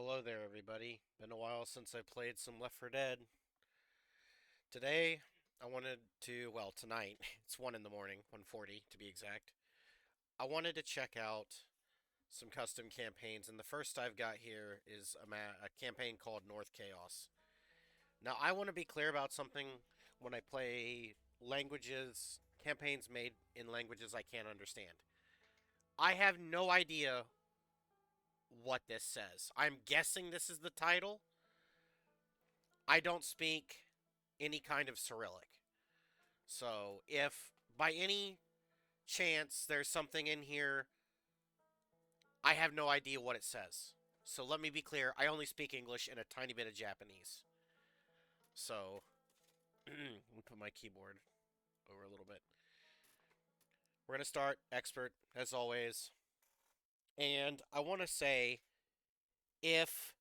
Hello there, everybody. Been a while since I played some Left 4 Dead. Today, I wanted to, well, tonight, it's 1 in the morning, 1:40 to be exact. I wanted to check out some custom campaigns, and the first I've got here is a campaign called North Chaos. Now, I want to be clear about something when I play campaigns made in languages I can't understand. I have no idea what this says. I'm guessing this is the title. I don't speak any kind of Cyrillic. So if by any chance there's something in here, I have no idea what it says. So let me be clear, I only speak English and a tiny bit of Japanese. So, let me put my keyboard over a little bit. We're going to start expert, as always. And I want to say, if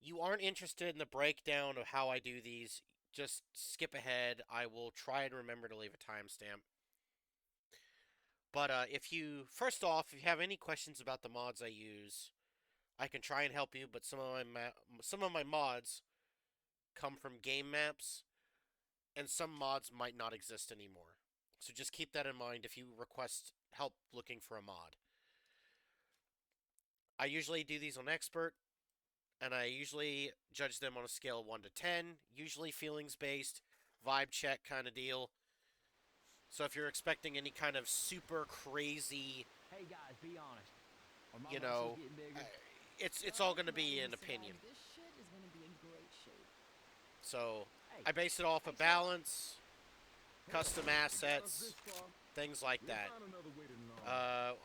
you aren't interested in the breakdown of how I do these, just skip ahead. I will try and remember to leave a timestamp. But first off, if you have any questions about the mods I use, I can try and help you. But some of my mods come from game maps, and some mods might not exist anymore. So just keep that in mind if you request help looking for a mod. I usually do these on expert, and I usually judge them on a scale of 1 to 10, usually feelings based, vibe check kind of deal. So if you're expecting any kind of super crazy, Hey guys, be honest. Are my you muscles know, getting uh, bigger? it's all going to be an opinion. This shit is gonna be in great shape. So Hey, I base it off of hey, stop. balance, Hell, custom you got us this assets, far. things like We'll that. find another way to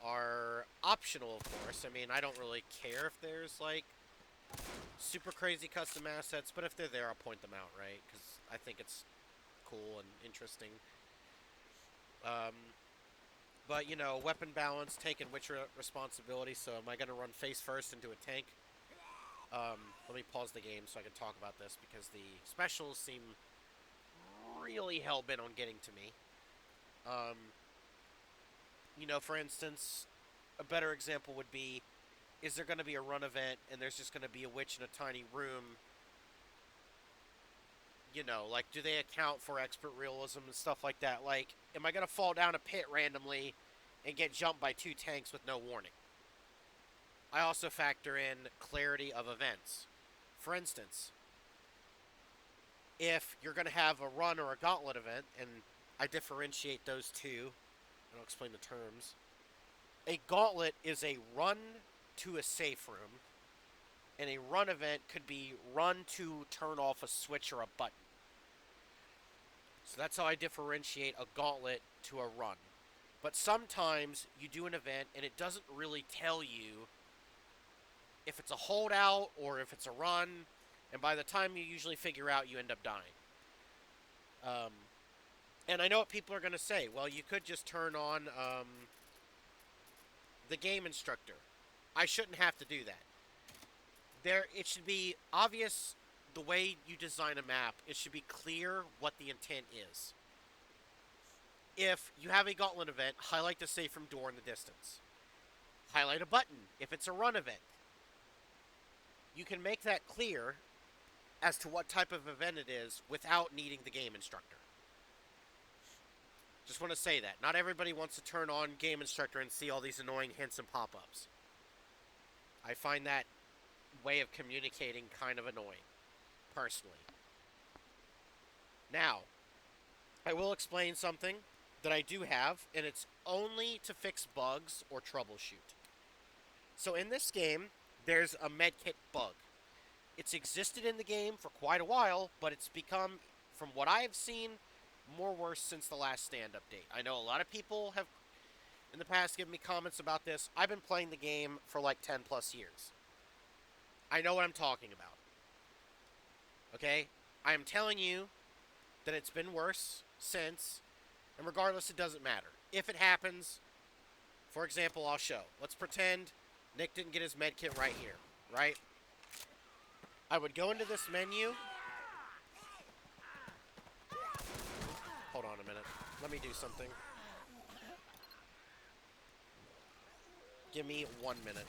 Are optional, of course. I mean, I don't really care if there's like super crazy custom assets, but if they're there, I'll point them out, right? Because I think it's cool and interesting. Um, but weapon balance, taking which responsibility. So, am I going to run face first into a tank? Let me pause the game so I can talk about this because the specials seem really hell bent on getting to me. Um, for instance, a better example would be: is there going to be a run event and there's just going to be a witch in a tiny room? Like, do they account for expert realism and stuff like that? Like, am I going to fall down a pit randomly and get jumped by 2 tanks with no warning? I also factor in clarity of events. For instance, if you're going to have a run or a gauntlet event, and I differentiate those two, and I'll explain the terms. A gauntlet is a run to a safe room, and a run event could be run to turn off a switch or a button. So that's how I differentiate a gauntlet to a run. But sometimes you do an event and it doesn't really tell you if it's a holdout or if it's a run, and by the time you usually figure out, you end up dying. Um, and I know what people are going to say. Well, you could just turn on the game instructor. I shouldn't have to do that. It should be obvious the way you design a map. It should be clear what the intent is. If you have a gauntlet event, highlight the safe room door in the distance. Highlight a button if it's a run event. You can make that clear as to what type of event it is without needing the game instructor. Just want to say that. Not everybody wants to turn on game instructor and see all these annoying hints and pop-ups. I find that way of communicating kind of annoying, personally. Now, I will explain something that I do have, and it's only to fix bugs or troubleshoot. So in this game, there's a medkit bug. It's existed in the game for quite a while, but it's become, from what I've seen, more worse since the last stand update. I know a lot of people have in the past given me comments about this. I've been playing the game for like 10 plus years. I know what I'm talking about. Okay? I am telling you that it's been worse since, and regardless, it doesn't matter. If it happens, for example, I'll show. Let's pretend Nick didn't get his medkit right here, right? I would go into this menu. Hold on a minute. Let me do something. Give me 1 minute.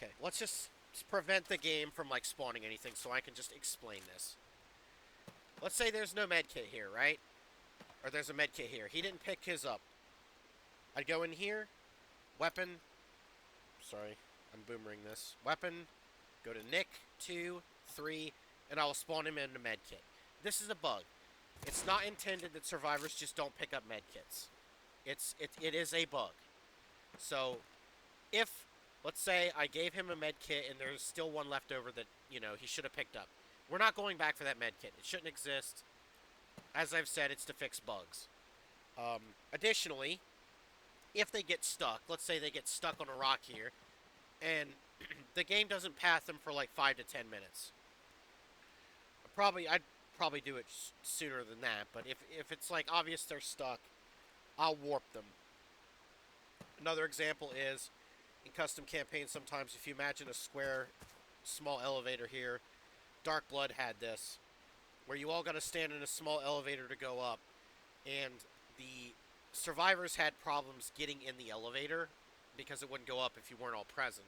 Okay, let's just prevent the game from, like, spawning anything so I can just explain this. Let's say there's no medkit here, right? Or there's a medkit here. He didn't pick his up. I'd go in here, weapon, sorry, I'm boomering this. Weapon, go to Nick, 2, 3, and I will spawn him in a medkit. This is a bug. It's not intended that survivors just don't pick up medkits. It is a bug. So, if, let's say, I gave him a medkit and there's still one left over that, you know, he should have picked up, we're not going back for that medkit. It shouldn't exist. As I've said, it's to fix bugs. Additionally, if they get stuck, let's say they get stuck on a rock here, and the game doesn't path them for like 5 to 10 minutes. I'd probably do it sooner than that, but if it's like obvious they're stuck, I'll warp them. Another example is, in custom campaigns sometimes, if you imagine a square, small elevator here, Dark Blood had this, where you all got to stand in a small elevator to go up, and the survivors had problems getting in the elevator because it wouldn't go up if you weren't all present.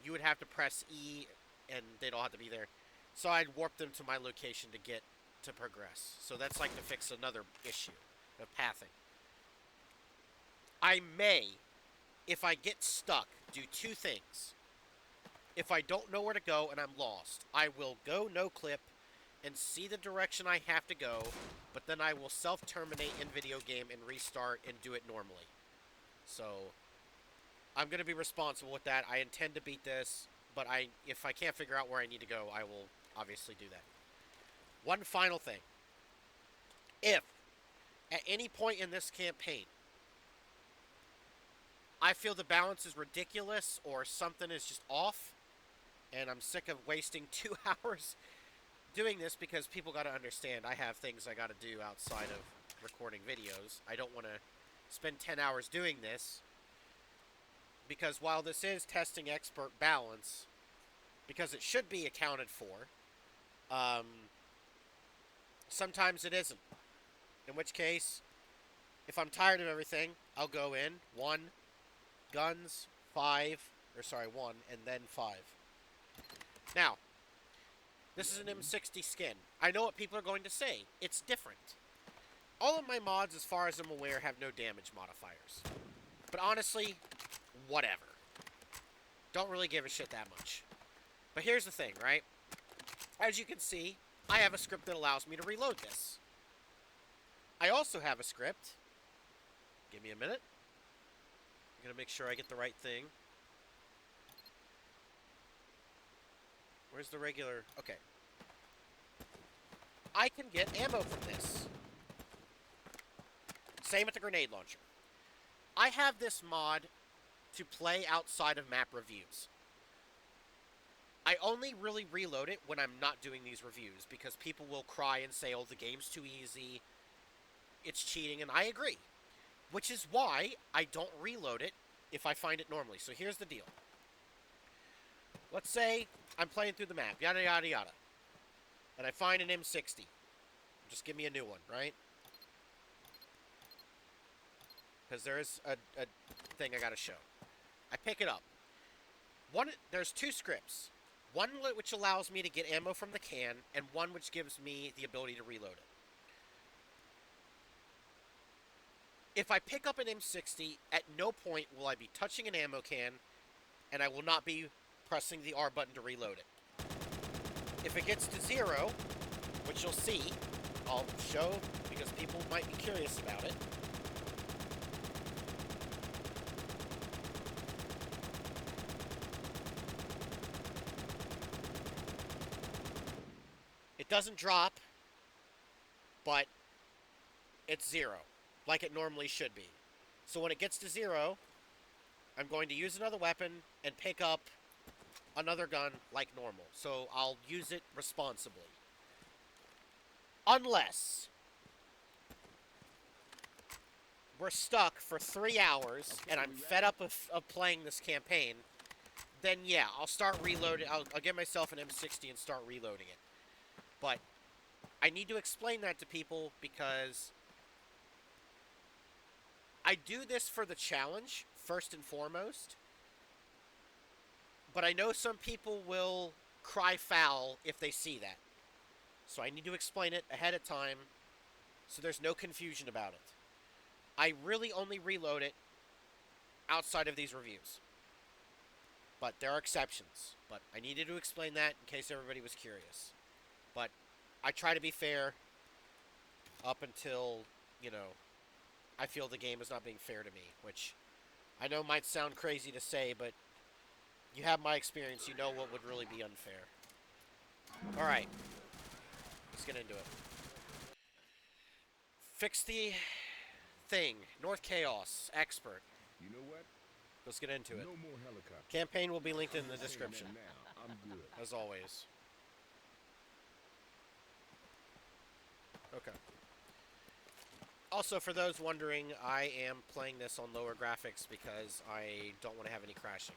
You would have to press E, and they'd all have to be there. So I'd warp them to my location to progress. So that's like to fix another issue of pathing. I may, if I get stuck, do two things. If I don't know where to go and I'm lost, I will go no clip and see the direction I have to go, but then I will self-terminate in video game and restart and do it normally. So, I'm going to be responsible with that. I intend to beat this, but if I can't figure out where I need to go, I will obviously do that. One final thing. If, at any point in this campaign, I feel the balance is ridiculous or something is just off, and I'm sick of wasting 2 hours doing this, because people got to understand I have things I got to do outside of recording videos. I don't want to spend 10 hours doing this, because while this is testing expert balance, because it should be accounted for, sometimes it isn't. In which case, if I'm tired of everything, I'll go in 1, guns, 1, and then 5. Now, this is an M60 skin. I know what people are going to say. It's different. All of my mods, as far as I'm aware, have no damage modifiers. But honestly, whatever. Don't really give a shit that much. But here's the thing, right? As you can see, I have a script that allows me to reload this. I also have a script. Give me a minute. I'm going to make sure I get the right thing. Where's the regular? Okay. I can get ammo from this. Same with the grenade launcher. I have this mod to play outside of map reviews. I only really reload it when I'm not doing these reviews, because people will cry and say, oh, the game's too easy, it's cheating, and I agree. Which is why I don't reload it if I find it normally. So here's the deal. Let's say I'm playing through the map, yada yada yada, and I find an M60. Just give me a new one, right? Because there is a thing I gotta show. I pick it up. There's 2 scripts. One which allows me to get ammo from the can, and one which gives me the ability to reload it. If I pick up an M60, at no point will I be touching an ammo can, and I will not be pressing the R button to reload it. If it gets to 0, which you'll see, I'll show because people might be curious about it. It doesn't drop, but it's 0, like it normally should be. So when it gets to 0, I'm going to use another weapon and pick up another gun like normal. So I'll use it responsibly. Unless we're stuck for 3 hours and I'm fed up of playing this campaign, then yeah, I'll start reloading. I'll get myself an M60 and start reloading it. But I need to explain that to people because I do this for the challenge, first and foremost. But I know some people will cry foul if they see that. So I need to explain it ahead of time so there's no confusion about it. I really only reload it outside of these reviews. But there are exceptions. But I needed to explain that in case everybody was curious. But I try to be fair up until, you know, I feel the game is not being fair to me, which I know might sound crazy to say, but you have my experience, you know what would really be unfair. Alright, let's get into it. Fix the thing. North Chaos, expert. You know what? Let's get into it. No more helicopters. Campaign will be linked in the Saying description, that now, I'm good. as always. Okay. Also, for those wondering, I am playing this on lower graphics because I don't want to have any crashing.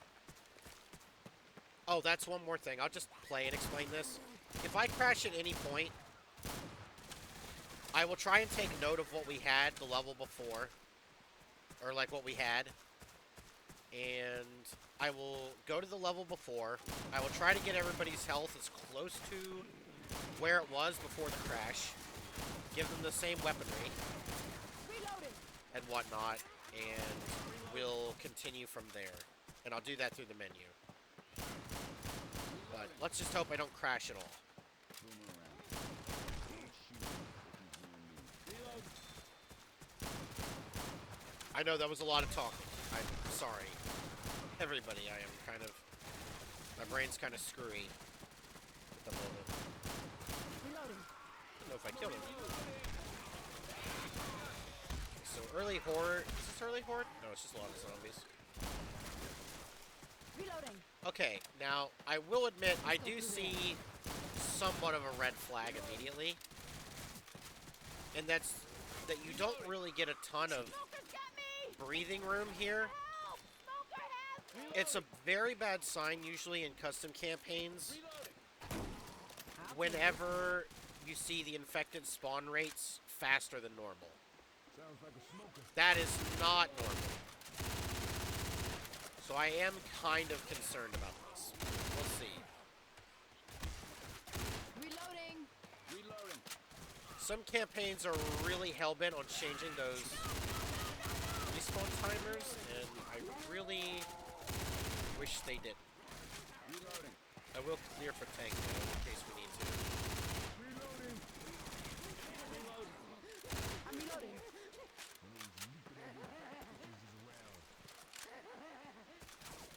Oh, that's one more thing. I'll just play and explain this. If I crash at any point, I will try and take note of what we had the level before. Or like what we had. And I will go to the level before. I will try to get everybody's health as close to where it was before the crash. Give them the same weaponry. And whatnot. And we'll continue from there. And I'll do that through the menu. But let's just hope I don't crash at all. I know that was a lot of talking. I'm sorry. Everybody, I am kind of... My brain's kind of screwy at the moment. I don't know if I killed him. So early horde... Is this early horde? No, it's just a lot of zombies. Reloading. Okay, now, I will admit, I do see somewhat of a red flag immediately. And that's that you don't really get a ton of breathing room here. It's a very bad sign usually in custom campaigns whenever you see the infected spawn rates faster than normal. That is not normal. So I am kind of concerned about this. We'll see. Reloading. Some campaigns are really hell-bent on changing those respawn timers, and I really wish they didn't. I will clear for tank though, in case we need to. I'm reloading.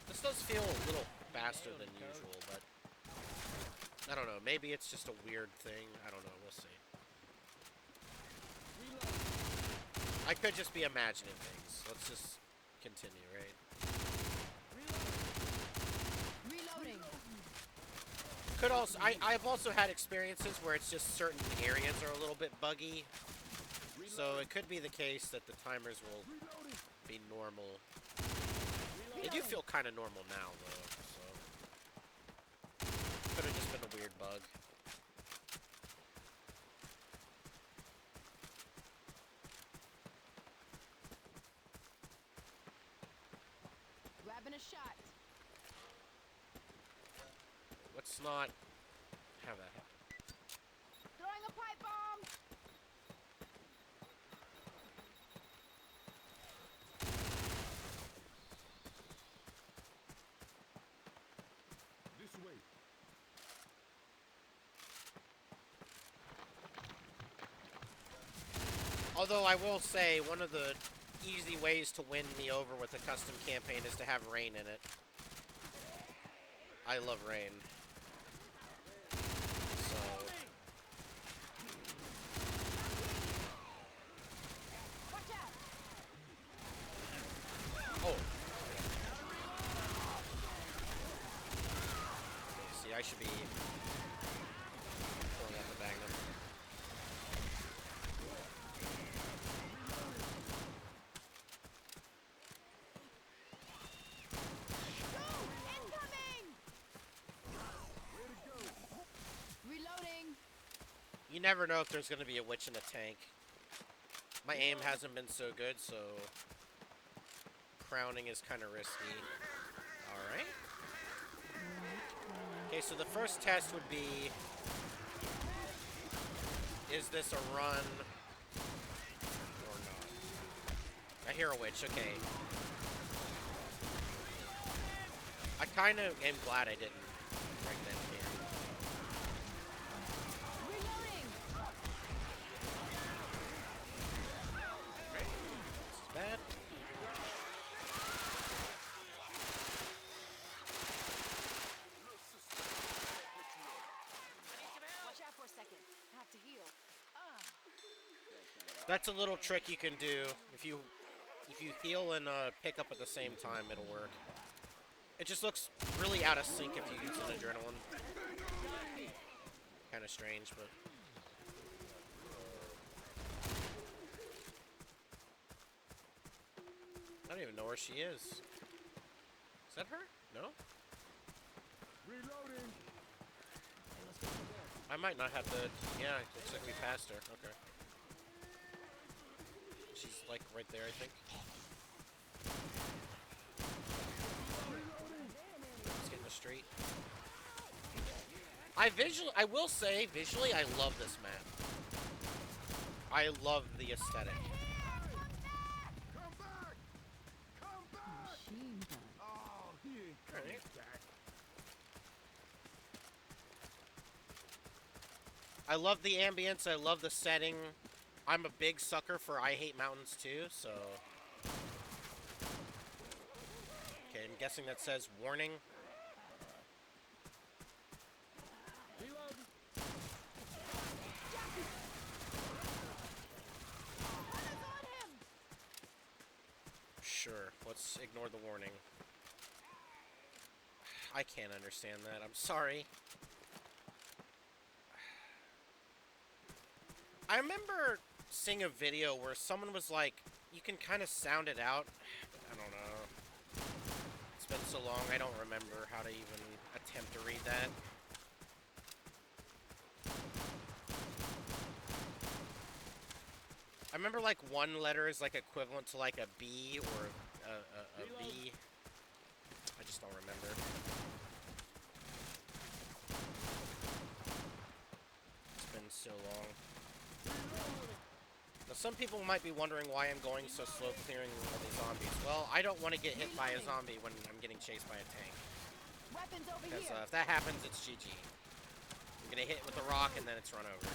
This does feel a little faster than usual, but I don't know. Maybe it's just a weird thing. I don't know. We'll see. I could just be imagining things. Let's just continue, right? Reloading. Could also, I've also had experiences where it's just certain areas are a little bit buggy. So it could be the case that the timers will be normal. They do feel kind of normal now, though, so... Could have just been a weird bug. Grabbing a shot. Let's not have that happen. Throwing a pipe bomb. This way. Although I will say, one of the easy ways to win me over with a custom campaign is to have rain in it. I love rain. So... Watch out. Oh. See, I should be pulling out the Magnum. Incoming. Reloading. You never know if there's going to be a witch in a tank. My aim hasn't been so good, so crowning is kind of risky. Alright. Okay, so the first test would be, is this a run or not? I hear a witch, okay. I kind of am glad I didn't break that can. Reloading. This is bad. Watch out for a second. I have to heal. That's a little trick you can do. If you heal and pick up at the same time, it'll work. It just looks really out of sync if you use an adrenaline. Kind of strange, but... I don't even know where she is. Is that her? No? Reloading. I might not have to... Yeah, it looks like we passed her. Okay. She's, like, right there, I think. Let's get in the street. I will say, visually, I love this map. I love the aesthetic. Come back! Come back! Machine gun. Oh, he ain't coming back. I love the ambience. I love the setting. I'm a big sucker for I Hate Mountains too, so... Okay, I'm guessing that says warning. Sure, let's ignore the warning. I can't understand that. I'm sorry. I remember seeing a video where someone was like, you can kind of sound it out. I don't know. It's been so long, I don't remember how to even attempt to read that. I remember like one letter is like equivalent to like a B or a B. I just don't remember. It's been so long. Now some people might be wondering why I'm going so slow clearing all these zombies. Well, I don't want to get hit by a zombie when I'm getting chased by a tank. Weapons over Because here. if that happens, it's GG. I'm gonna hit with a rock and then it's run over.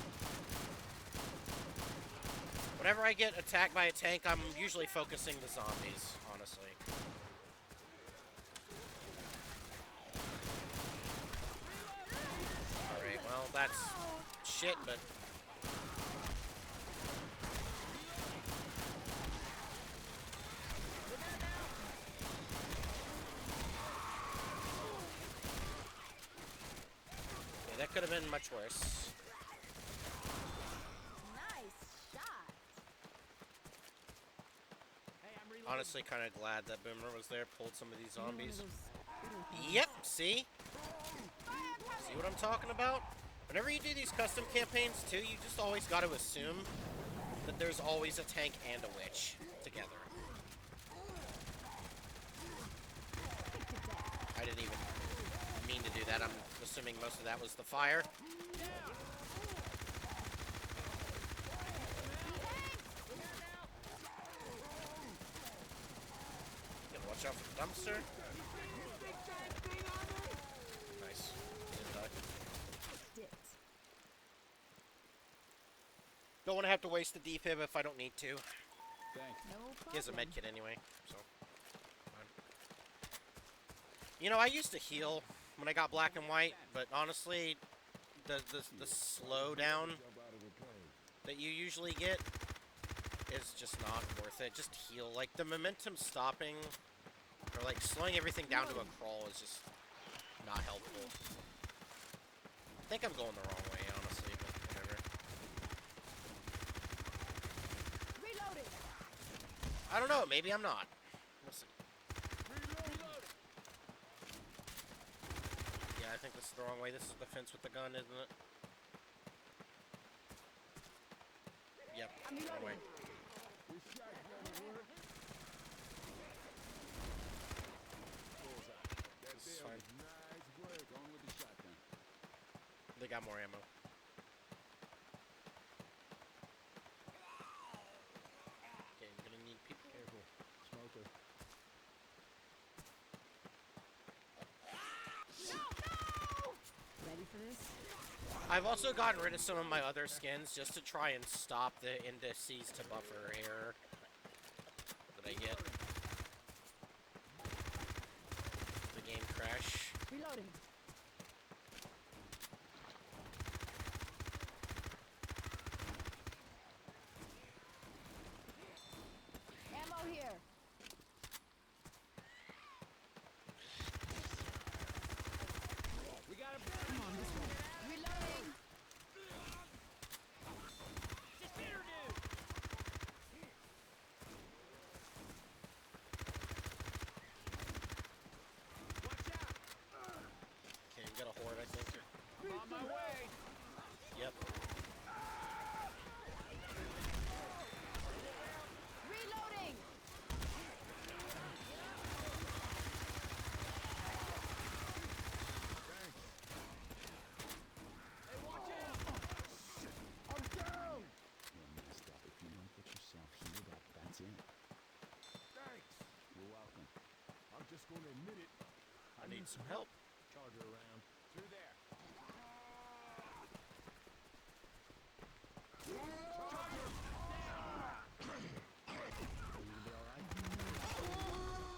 Whenever I get attacked by a tank, I'm usually focusing the zombies, honestly. Alright, well, that's shit, but... Yeah, that could have been much worse. Nice shot. Honestly, kind of glad that Boomer was there, pulled some of these zombies. Yep, see? See what I'm talking about? Whenever you do these custom campaigns, too, you just always got to assume that there's always a tank and a witch together. I didn't even mean to do that. I'm assuming most of that was the fire. Gotta watch out for the dumpster. Nice. Didn't die. Don't want to have to waste the defib if I don't need to. Thanks. No problem. He has a medkit anyway, so fine. You know, I used to heal when I got black and white, but honestly, the slowdown that you usually get is just not worth it. Just heal. Like, the momentum stopping, or like slowing everything down to a crawl is just not helpful. I think I'm going the wrong way, honestly, but whatever. Reloading. I don't know, maybe I'm not. We'll see. Yeah, I think this is the wrong way. This is the fence with the gun, isn't it? Yep, wrong way. This is fine. Nice work. Going with the shotgun. got more ammo. Okay, I'm gonna need people. Careful. Smoker. Ready for this? I've also gotten rid of some of my other skins just to try and stop the indices to buffer error that I get. The game crash. Reloading. Ammo here. We got a Come on, this way. Reloading. Just hit her, dude. Watch out. Okay, we got a horde, I think. I'm on my way. Yep. Reloading. Hey, watch out. I'm down! You're messed up. If you don't get yourself healed up, that's it. Thanks. You're welcome. I'm just gonna admit it. I need some help. Charger around. Through there.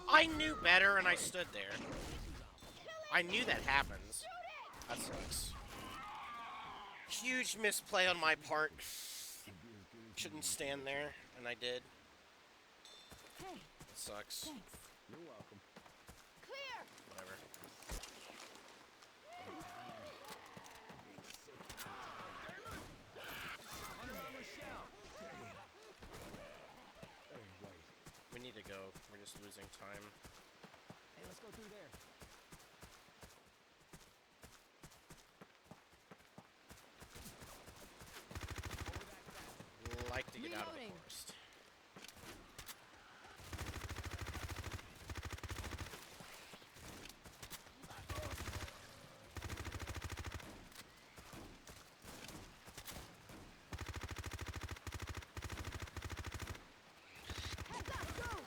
I knew better and I stood there. I knew that happens. That sucks. Huge misplay on my part. Shouldn't stand there, and I did. Hey, It sucks. thanks. You're welcome. Clear. Whatever. Hey, wait. We need to go. We're just losing time. Hey, let's go through there. Like to get out of the Reloading. forest. Heads up, go.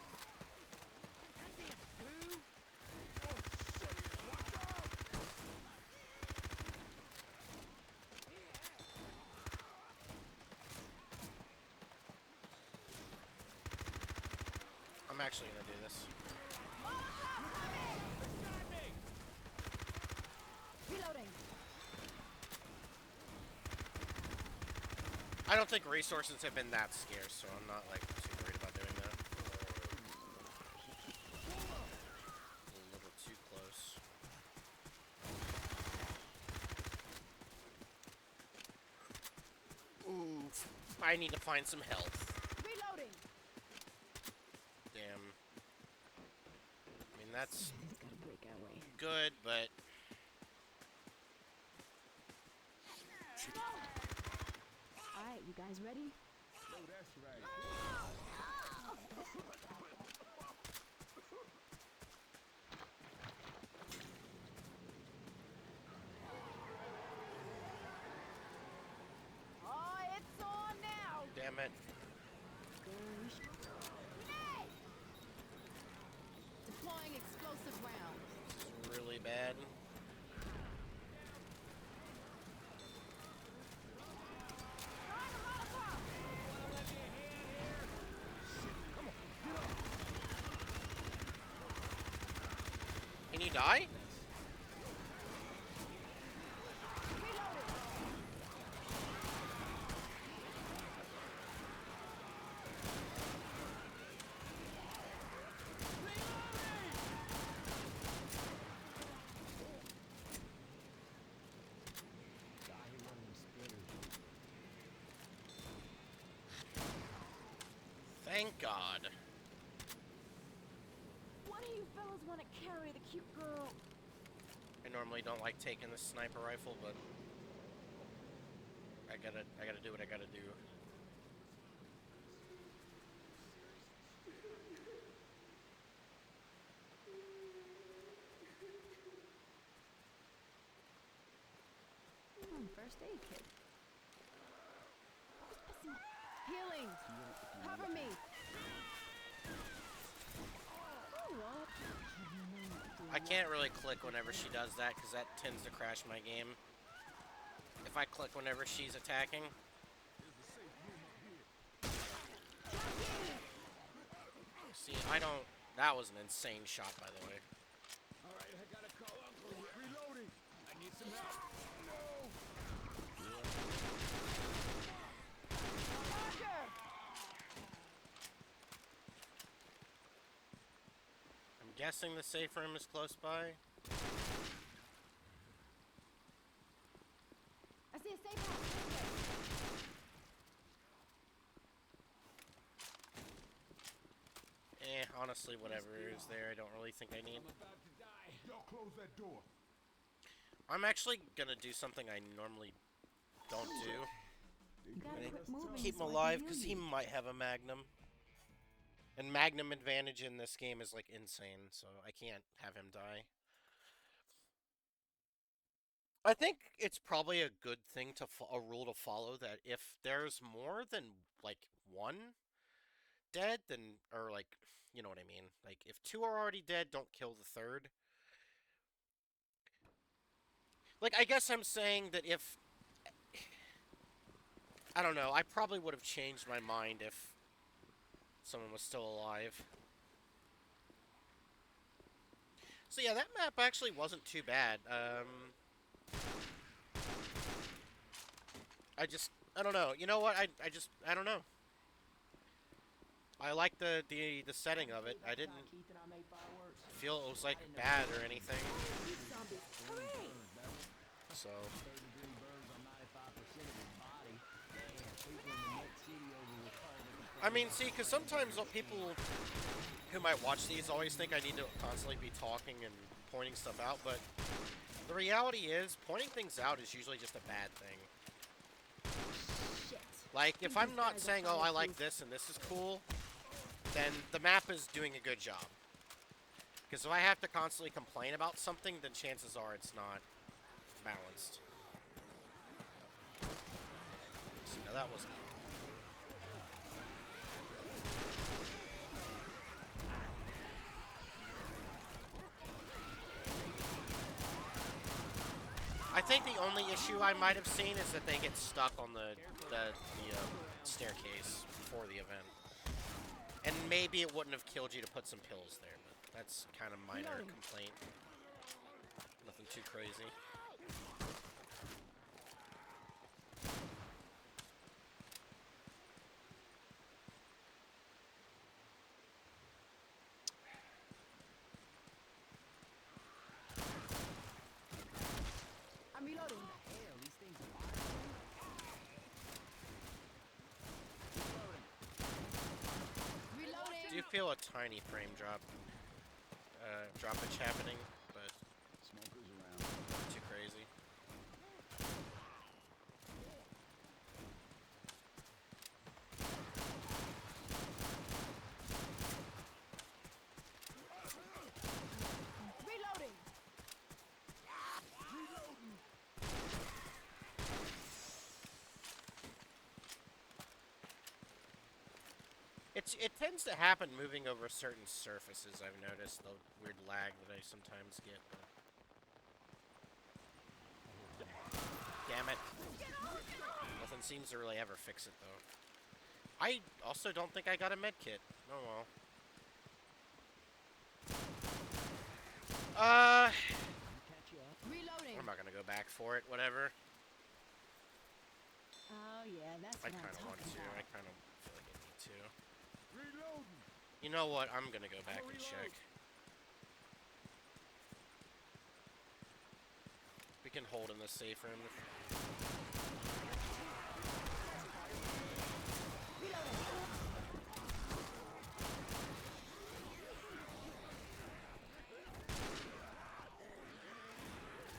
I'm actually gonna do this. Reloading. I don't think resources have been that scarce, so I'm not like too worried about doing that. A little too close. Ooh, I need to find some health. Reloading. Damn. I mean, that's It's gonna break our way. good, but Alright, you guys ready? Oh, that's right. Oh, it's on now. damn it. Deploying explosive round. This is really bad. Throwing a Molotov. Can you die? Reloading. Thank God. One of you fellas want to carry the cute girl? I normally don't like taking the sniper rifle, but I gotta do what I gotta do. First first aid kit. Healing! Cover me! I can't really click whenever she does that because that tends to crash my game. If I click whenever she's attacking. See, I don't... That was an insane shot, by the way. Alright, I gotta call Uncle. Reloading! I need some help. Roger! I'm guessing the safe room is close by. I see a safe house. Honestly, whatever is there, I don't really think I need. I'm about to die. Y'all close that door. I'm actually gonna do something I normally don't do. You gotta quit moving. Keep him so I can alive, heal because you. he might have a magnum. And magnum advantage in this game is, like, insane, so I can't have him die. I think it's probably a good thing to a rule to follow that if there's more than, like, one dead, then, or, like, you know what I mean. Like, if two are already dead, don't kill the third. Like, I guess I'm saying that if... I don't know, I probably would have changed my mind if someone was still alive. So yeah, that map actually wasn't too bad. I don't know. You know what? I don't know. I like the setting of it. I didn't feel it was like bad or anything. So. I mean, see, because sometimes people who might watch these always think I need to constantly be talking and pointing stuff out, but the reality is, pointing things out is usually just a bad thing. Shit. Like, if I'm not saying, oh, I like this and this is cool, then the map is doing a good job. Because if I have to constantly complain about something, then chances are it's not balanced. See, now that wasn't... I think the only issue I might have seen is that they get stuck on the staircase before the event. And maybe it wouldn't have killed you to put some pills there, but that's kind of minor complaint. Nothing too crazy. I'm reloading. Reloading. Do you feel a tiny frame droppage happening, but Smokers around. not too crazy? Reloading. It tends to happen moving over certain surfaces, I've noticed, the weird lag that I sometimes get. Damn it. Nothing seems to really ever fix it, though. I also don't think I got a medkit. Oh well. Reloading. I'm not gonna go back for it, whatever. Oh yeah, that's I what I'm kinda want talking to. about. I kinda feel like I need to. Reloading! You know what? I'm gonna go back and Reload. check. We can hold in the safe room.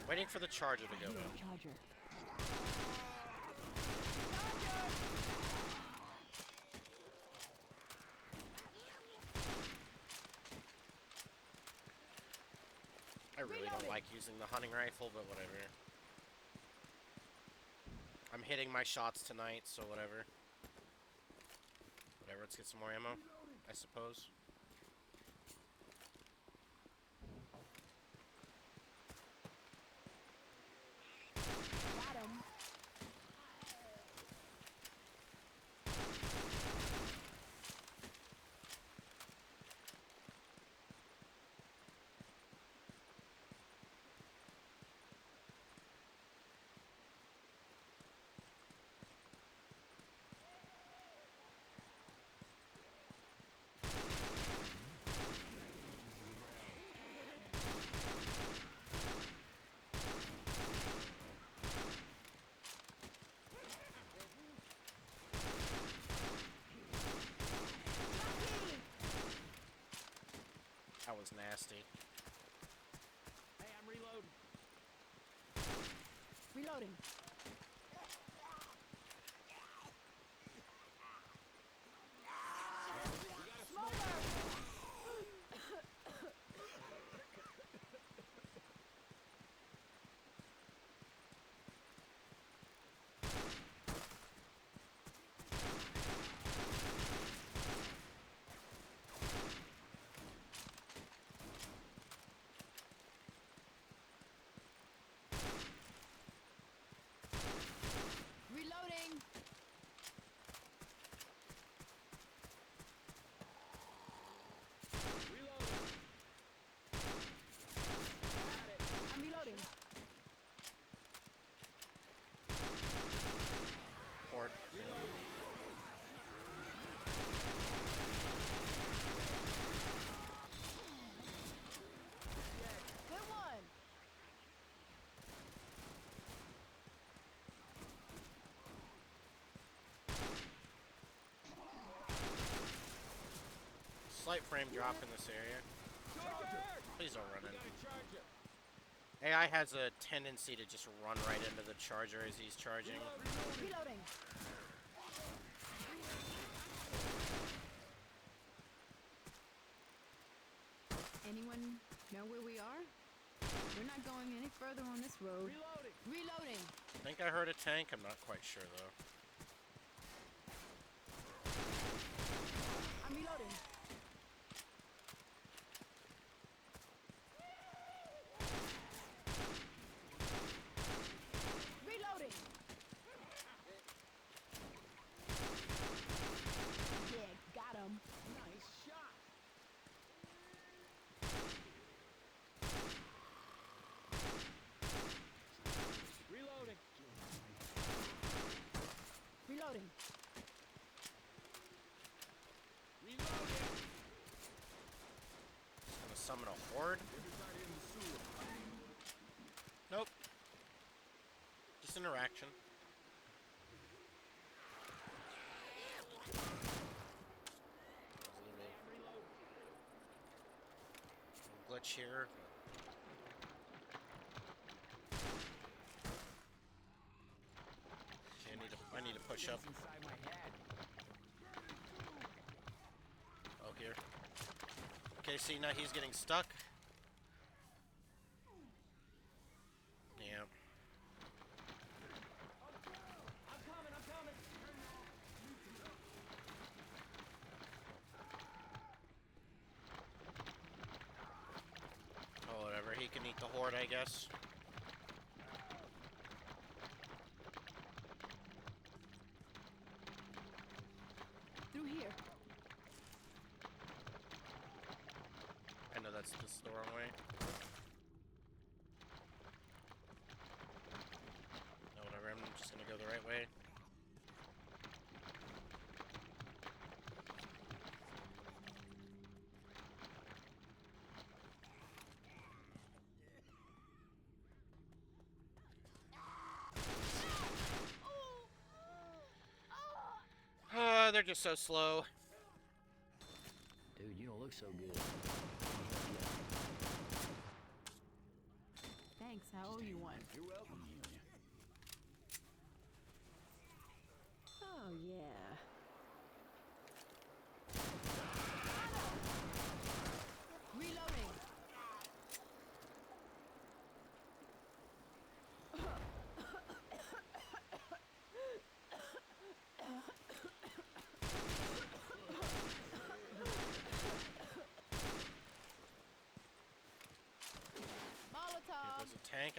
Waiting for the charger to go in. Charger. I really don't like using the hunting rifle, but whatever. hitting my shots tonight, so whatever. Whatever, let's get some more ammo, I suppose. Got him. That was nasty. Hey, I'm reloading. Reloading. Reloading. Reloading. Got it. I'm reloading. Horde. Good one. Slight frame drop in this area. Charger! Please don't run We in. got a charger. AI has a tendency to just run right into the charger as he's charging. Reloading. Anyone know where we are? We're not going any further on this road. Reloading. Reloading. I think I heard a tank, I'm not quite sure though. I'm reloading. Reloading. Yeah, got him. Nice shot. Reloading. Reloading. Reloading. Just gonna summon a horde? Everybody in the sewer. Nope. Just interaction. Glitch here. Okay, I need to push up. Inside my head. Oh, here. Okay, see, now he's getting stuck. Yeah. I'm coming. Oh, whatever. He can eat the horde, I guess. Through here. I know that's just the wrong way. No, whatever. I'm just gonna go the right way. They're just so slow. Dude, you don't look so good. Thanks, I owe you one. You're welcome. Oh, yeah. Reloading.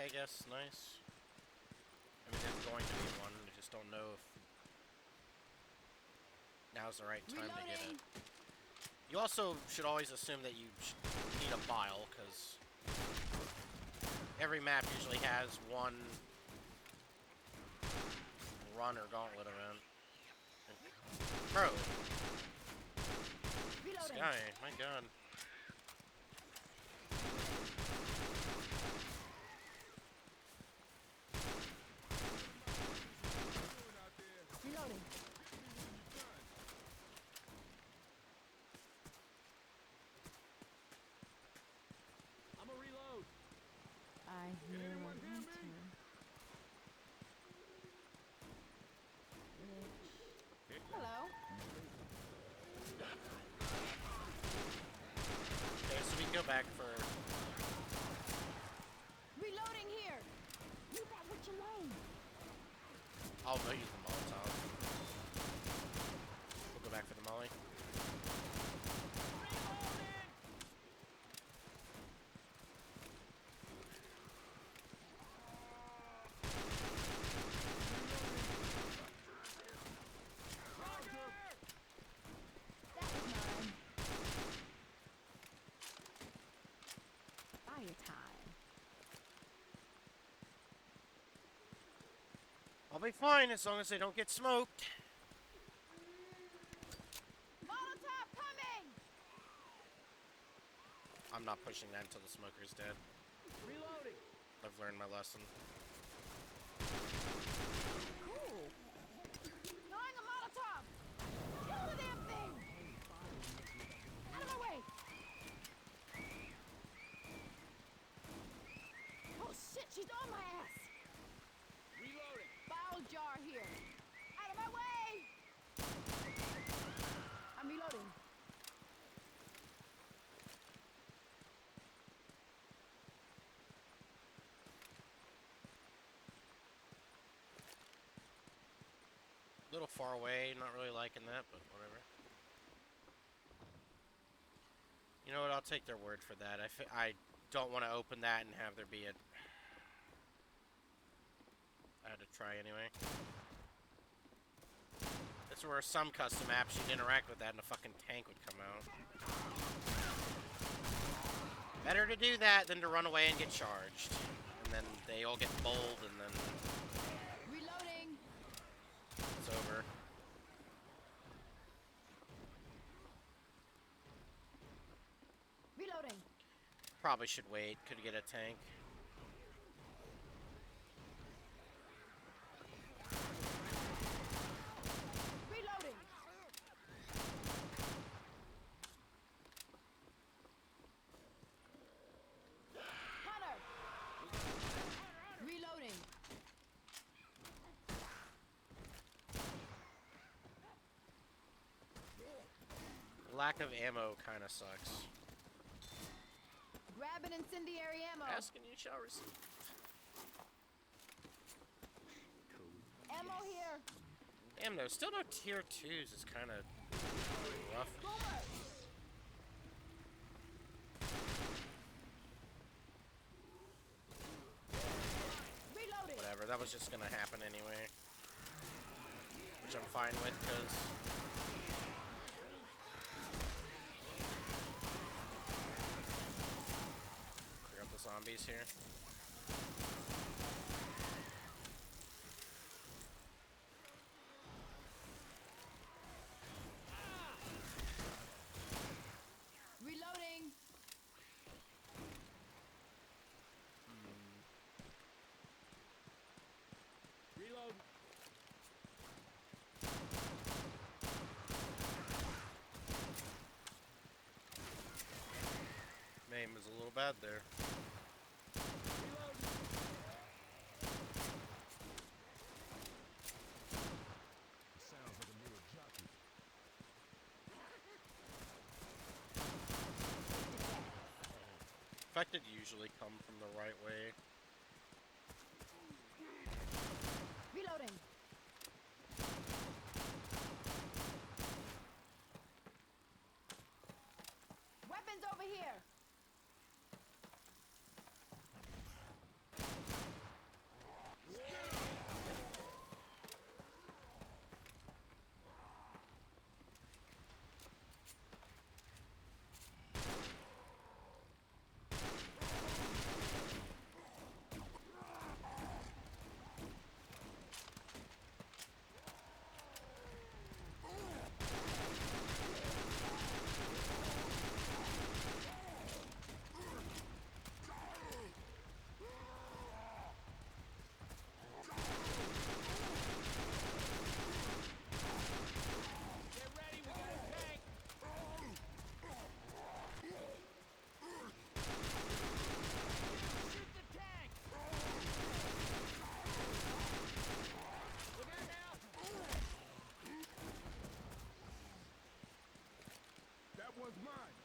I guess. Nice. I mean, there's going to be one. I just don't know if now's the right time to get it. Reloading. You also should always assume that you need a bile, because every map usually has one run or gauntlet event. Bro, this Reloading. guy, my god. Reloading. I'm a reload. I hear anyone a hear me? hunter. Hello. Okay, so we can go back for... Reloading here. Leave that witch alone. I'll use the Molotov. We'll go back for the Molly. That was mine. Fire time. I'll be fine as long as they don't get smoked. Molotov coming. I'm not pushing that until the smoker's dead. Reloading. I've learned my lesson. Cool. Throwing a Molotov. Kill the damn thing. Out of my way. Oh shit, she's on my ass. Reloading. Bile jar here. Out of my way. I'm reloading. A little far away, not really liking that, but whatever. You know what, I'll take their word for that. I don't want to open that and have there be a... I had to try anyway. That's where some custom apps you'd interact with that and a fucking tank would come out. Better to do that than to run away and get charged. And then they all get bold and then Reloading. it's over. Reloading. Probably should wait. Could get a tank. Reloading. Hunter. Reloading. Lack of ammo kind of sucks. Grab an incendiary ammo. Ask and you shall receive. Ammo here. Damn, no, still no tier 2s is kind of rough. Boomer. Reloading. Whatever, that was just gonna happen anyway. Which I'm fine with, because... Clear up the zombies here. Reloading. Reload. Name is a little bad there. Reload. Sounds like a newer jockey. Infected usually come from the right way. Reloading. Weapons over here. one's mine.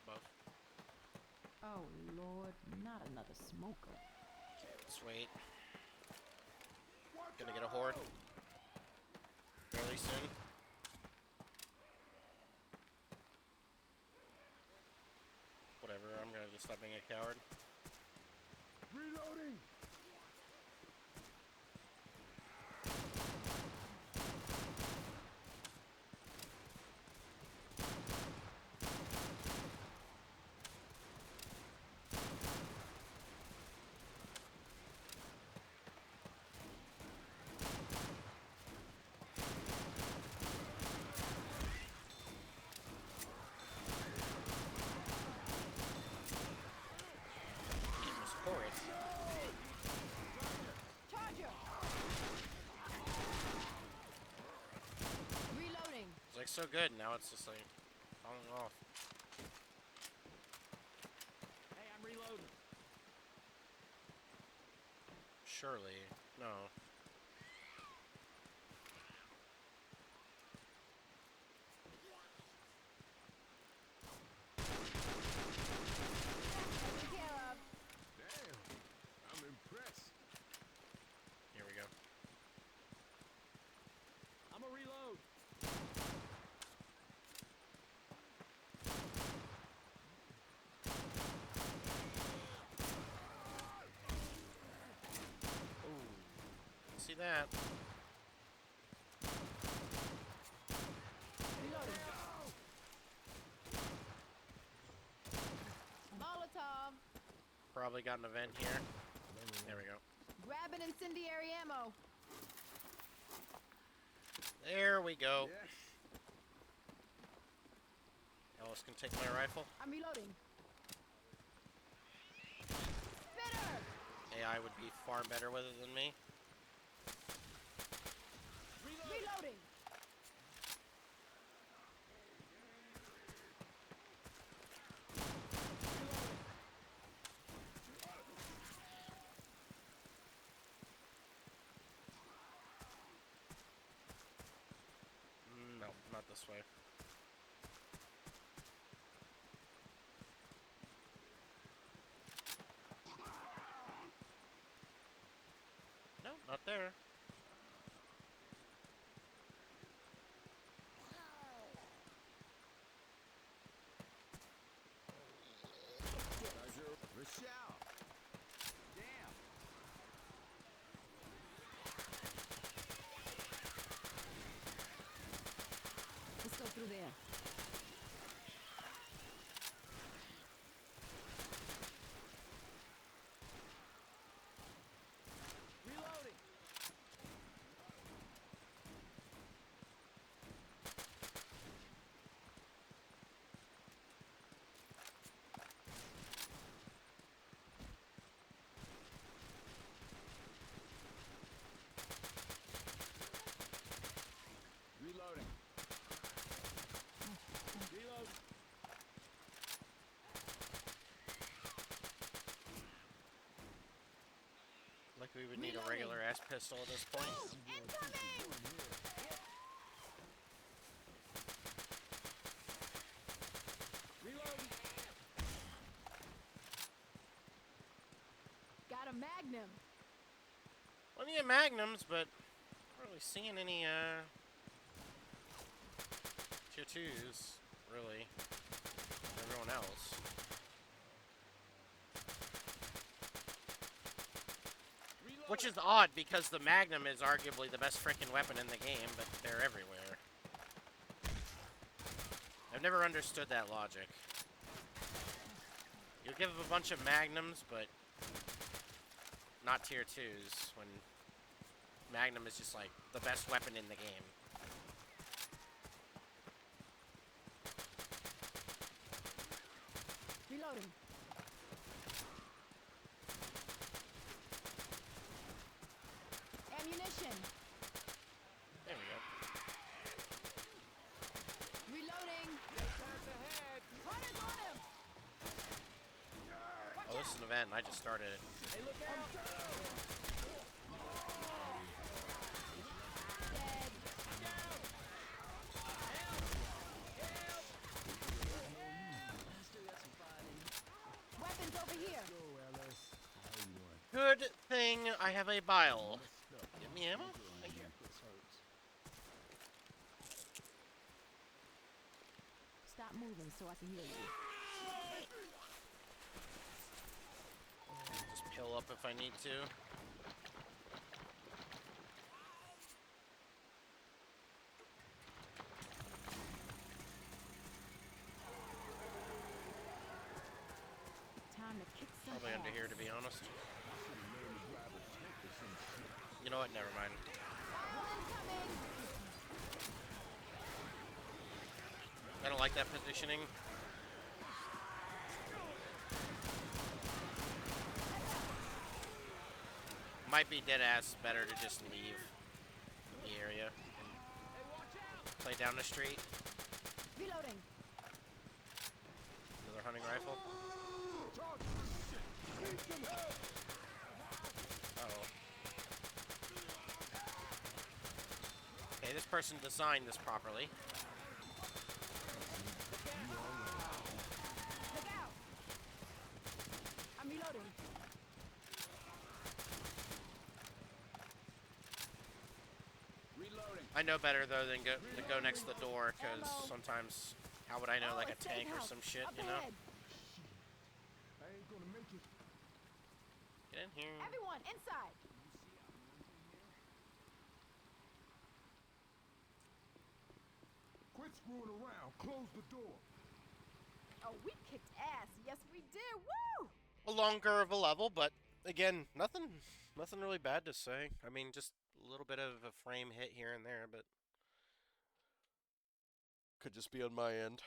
Both. Oh, Lord, not another smoker. Let's wait. Gonna get a horde fairly soon. Whatever, I'm gonna just stop being a coward. Reloading. It was horrid. Charger! Reloading. It's like so good, now it's just like falling off. Hey, I'm reloading. Surely. No. Taken care of. Damn, I'm impressed. Here we go. I'm a reload. See that? Reloading. Molotov. Probably got an event here. There we go. Grabbing incendiary ammo. There we go. Yes. Alice can take my rifle. I'm reloading. Spitter! AI would be far better with it than me. Reloading. No, not this way. No, not there. Rochelle. Damn. Let's go through there. Reloading. Reloading. Reload. Like we would need a regular ass pistol at this point. Incoming! Reloading. Got a magnum. Plenty of magnums, but not really seeing any tier 2s, really. Everyone else. Reload. Which is odd because the Magnum is arguably the best freaking weapon in the game, but they're everywhere. I've never understood that logic. You'll give a bunch of Magnums, but not tier 2s, when Magnum is just like the best weapon in the game. Reloading. Ammunition. There we go. Reloading. Pass ahead. Hunter's on him. Oh, this is an event, and I just started it. Hey, look out. Dead. Good thing I have a bile. Give me ammo? Thank you. This hurts. Stop moving so I can heal you. Just pill up if I need to. Time to kick some Probably under ass. here, to be honest. You know what? Never mind. Incoming! I don't like that positioning. Might be dead ass better to just leave the area and play down the street. Reloading. Another hunting rifle. Uh-oh. Okay, this person designed this properly. Look out! I'm reloading. Reloading. I know better though than to go next to the door, because sometimes how would I know, like a it's tank or house. some shit, Up you know? ahead. I ain't gonna make it. Get in here. Everyone, inside! Quit screwing around. Close the door. Oh, we kicked ass. Yes, we did. Woo! A longer of a level, but again, nothing really bad to say. I mean, just a little bit of a frame hit here and there, but could just be on my end.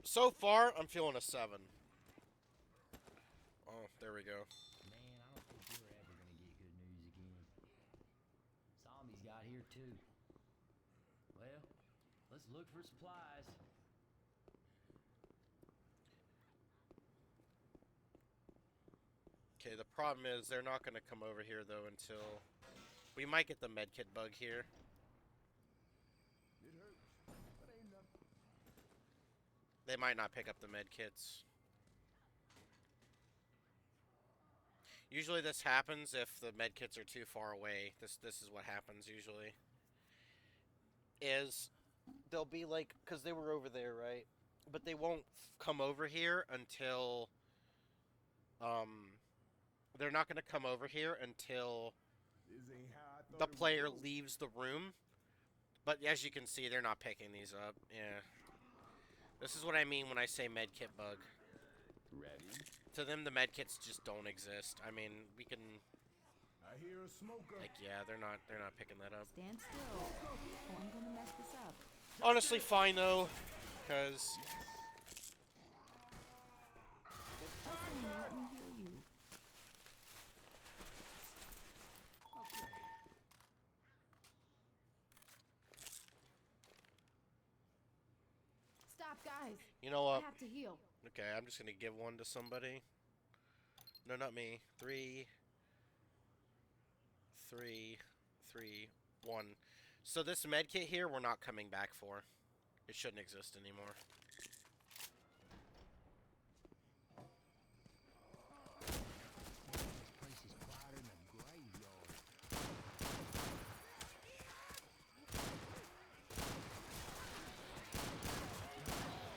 So far, I'm feeling a 7. Oh, there we go. Man, I don't think you're ever gonna get good news again. Zombies got here too. Well, let's look for supplies. Okay, the problem is they're not going to come over here, though, until... We might get the medkit bug here. It hurts, but ain't nothing. They might not pick up the medkits. Usually this happens if the medkits are too far away. This is what happens usually. Is they'll be like, because they were over there, right? But they won't come over here until... They're not going to come over here until This ain't how I thought the it would player go. leaves the room. But as you can see, they're not picking these up. Yeah. This is what I mean when I say medkit bug. Ready? To them, the medkits just don't exist. I mean, we can... I hear a smoker. Like, yeah, they're not picking that up. Stand still, or I'm gonna mess this up. Honestly, fine, though. Because... Hustle me, let me heal you. Stop, guys. You know I what? have to heal. Okay, I'm just going to give one to somebody. No, not me. 3, 3, 3, 1. So this medkit here, we're not coming back for. It shouldn't exist anymore. This place is quieter than a graveyard.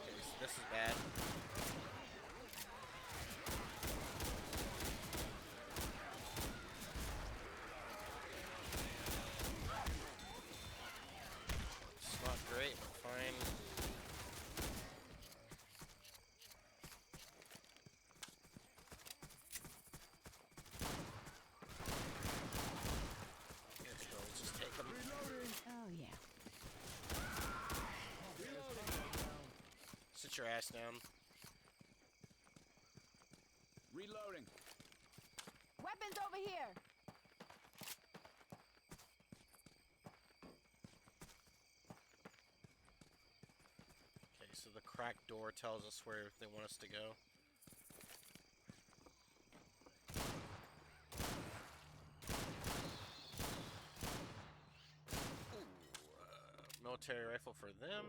Okay, so this is bad. It's not great, but fine. Let's go, let's just take them. Oh, yeah. Sit your ass down. Reloading. Weapons over here. Okay, so the cracked door tells us where they want us to go. military rifle for them.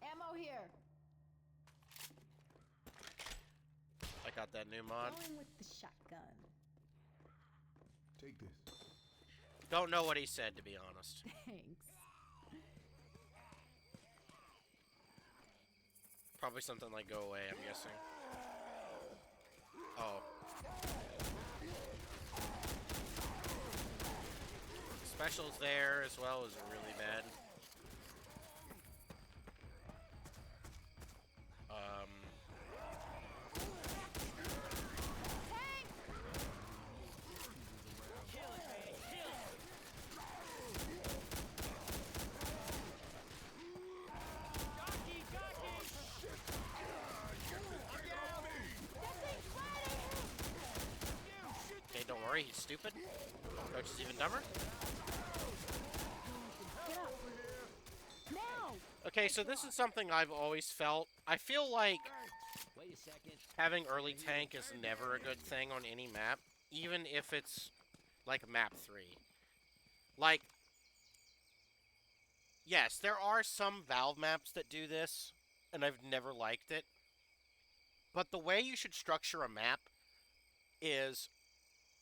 Ammo here. I got that new mod. Going with the shotgun. Take this. Don't know what he said, to be honest. Thanks. Probably something like go away, I'm guessing. Oh. Specials there as well is really bad. Okay, don't worry, he's stupid. Coach is even dumber. Get up. Now. Okay, so this is something I've always felt. I feel like Wait a second. having early tank is never a good thing on any map, even if it's like map 3. Like, yes, there are some Valve maps that do this, and I've never liked it. But the way you should structure a map is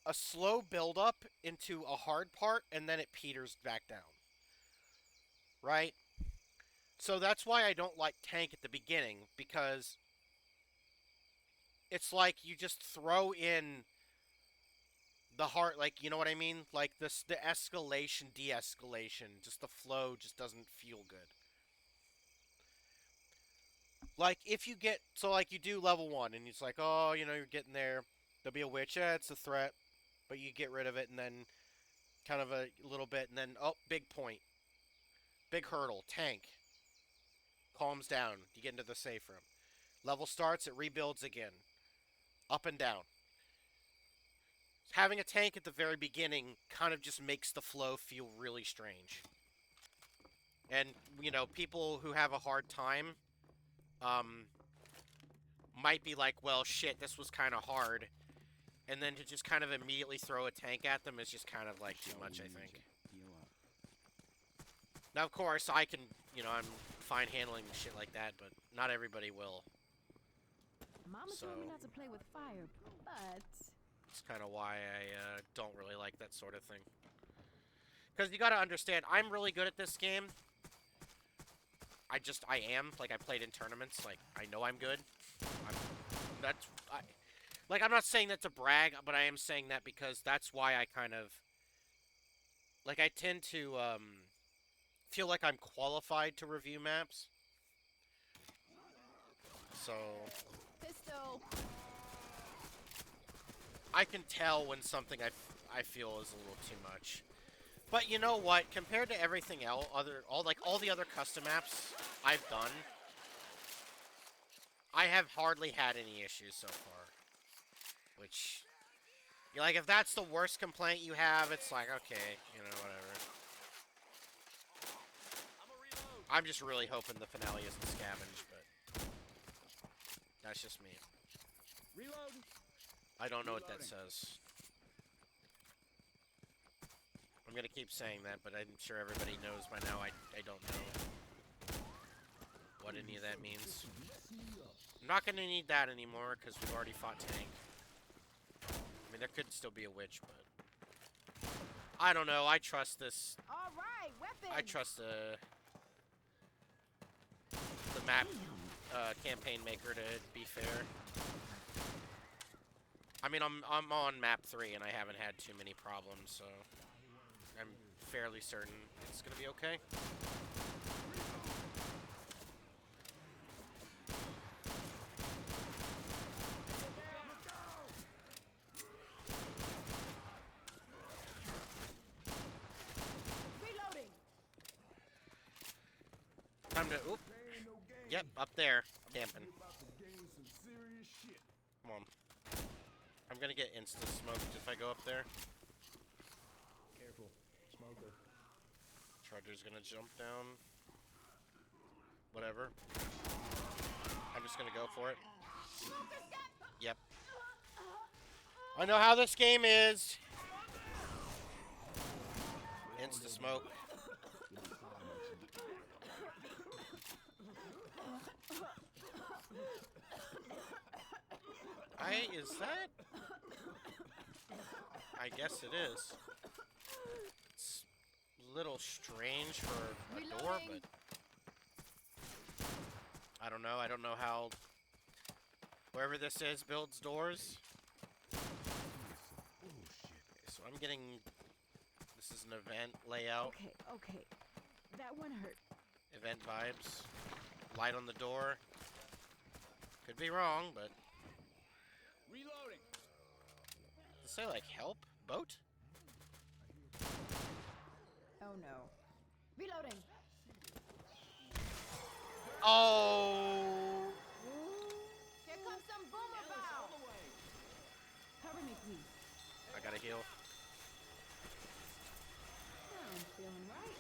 a slow build-up into a hard part, and then it peters back down. Right? So that's why I don't like tank at the beginning, because it's like you just throw in the heart, like, you know what I mean? Like, the escalation, de-escalation, just the flow just doesn't feel good. Like, if you get, so like you do level 1, and it's like, oh, you know, you're getting there, there'll be a witch, it's a threat, but you get rid of it, and then kind of a little bit, and then, oh, big point. Big hurdle, tank. Calms down, you get into the safe room. Level starts, it rebuilds again. Up and down. Having a tank at the very beginning kind of just makes the flow feel really strange. And, you know, people who have a hard time might be like, well, shit, this was kind of hard. And then to just kind of immediately throw a tank at them is just kind of like too much, I think. Now, of course, I can, you know, I'm fine handling shit like that, but not everybody will. Mama told me not to play with fire, but It's kind of why I don't really like that sort of thing. Because you gotta understand, I'm really good at this game. I am. Like, I played in tournaments. Like, I know I'm good. I'm not saying that to brag, but I am saying that because that's why I kind of... Like, I tend to, feel like I'm qualified to review maps. So... pistol. I can tell when something I feel is a little too much. But you know what? Compared to everything else, all the other custom maps I've done, I have hardly had any issues so far. Which, like, if that's the worst complaint you have, it's like, okay, you know, whatever. I'm just really hoping the finale isn't scavenged, but that's just me. Reload. I don't know what that says. I'm gonna keep saying that, but I'm sure everybody knows by now I don't know what any of that means. I'm not gonna need that anymore, because we've already fought tank. I mean, there could still be a witch, but... I don't know, I trust this... All right, weapon. I trust the map campaign maker, to be fair. I mean, I'm on map 3, and I haven't had too many problems, so... I'm fairly certain it's gonna be okay. Reloading. Time to... Oop. Yep, up there. Camping. Come on. I'm gonna get insta-smoked if I go up there. Careful. Smoker. Charger's gonna jump down. Whatever. I'm just gonna go for it. Yep. I know how this game is. Insta smoke. Is that? I guess it is. It's a little strange for a door, but I don't know. I don't know how whoever this is builds doors. Okay, so I'm getting. This is an event layout. Okay. That one hurt. Event vibes. Light on the door. Could be wrong, but. Reloading. Does it say like help? Boat? Oh no. Reloading. Oh! Here comes some boomer bow. Cover me, please. I gotta heal. Now I'm feeling right.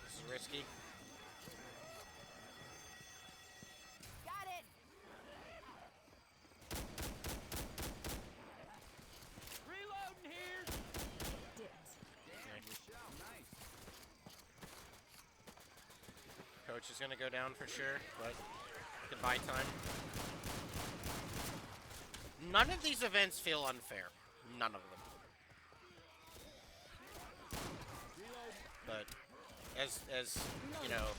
This is risky. Got it. Reloading here. Dipped. Coach is gonna go down for sure, but goodbye time. None of these events feel unfair. None of them. But as you know,